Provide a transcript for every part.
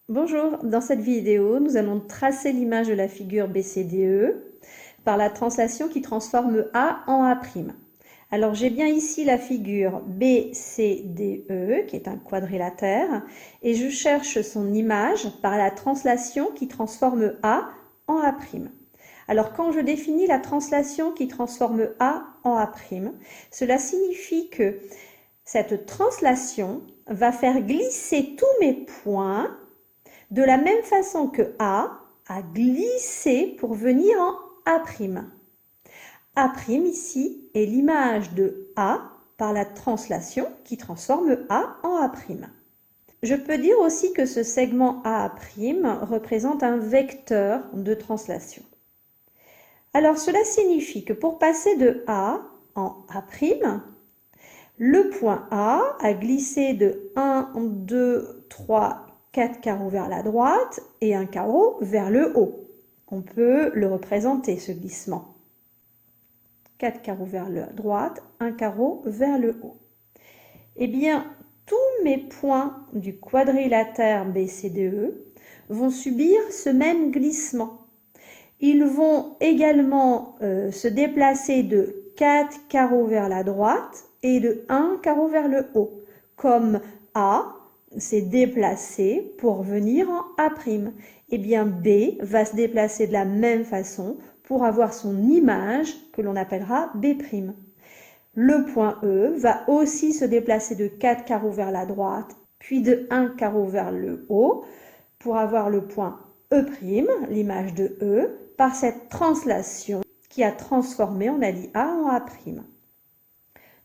Bonjour, dans cette vidéo, nous allons tracer l'image de la figure BCDE par la translation qui transforme A en A'. Alors j'ai bien ici la figure BCDE qui est un quadrilatère et je cherche son image par la translation qui transforme A en A'. Alors quand je définis la translation qui transforme A en A', cela signifie que cette translation va faire glisser tous mes points de la même façon que A a glissé pour venir en A'. A' ici est l'image de A par la translation qui transforme A en A'. Je peux dire aussi que ce segment A' représente un vecteur de translation. Alors cela signifie que pour passer de A en A', le point A a glissé de 1, 2, 3, 4 carreaux vers la droite et un carreau vers le haut. On peut le représenter, ce glissement. 4 carreaux vers la droite, un carreau vers le haut. Eh bien, tous mes points du quadrilatère BCDE vont subir ce même glissement. Ils vont également se déplacer de 4 carreaux vers la droite et de 1 carreau vers le haut, comme A s'est déplacé pour venir en A'. Eh bien, B va se déplacer de la même façon pour avoir son image que l'on appellera B'. Le point E va aussi se déplacer de 4 carreaux vers la droite, puis de 1 carreau vers le haut, pour avoir le point E', l'image de E, par cette translation qui a transformé, on a dit A en A'.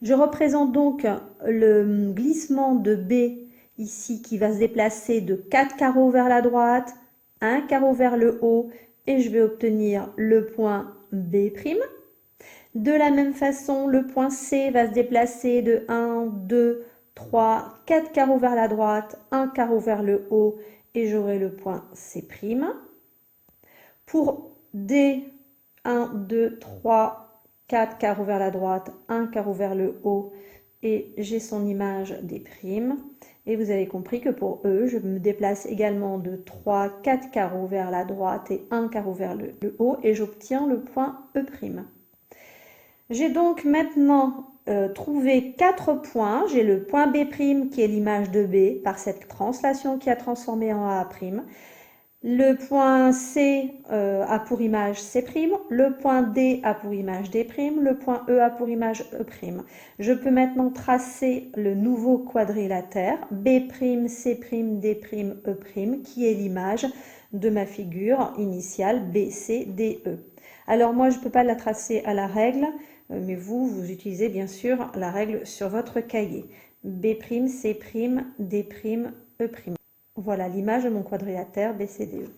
Je représente donc le glissement de B ici qui va se déplacer de 4 carreaux vers la droite, 1 carreau vers le haut et je vais obtenir le point B'. De la même façon, le point C va se déplacer de 1, 2, 3, 4 carreaux vers la droite, 1 carreau vers le haut et j'aurai le point C'. Pour D, 1, 2, 3, 4 carreaux vers la droite, 1 carreau vers le haut et j'ai son image D'. Et vous avez compris que pour E, je me déplace également de 3, 4 carreaux vers la droite et 1 carreau vers le haut et j'obtiens le point E'. J'ai donc maintenant trouvé 4 points. J'ai le point B' qui est l'image de B par cette translation qui a transformé en A'. Le point C a pour image C', le point D a pour image D', le point E a pour image E'. Je peux maintenant tracer le nouveau quadrilatère B', C', D', E', qui est l'image de ma figure initiale BCDE. Alors moi, je ne peux pas la tracer à la règle, mais vous utilisez bien sûr la règle sur votre cahier. B', C', D', E'. Voilà l'image de mon quadrilatère BCDE.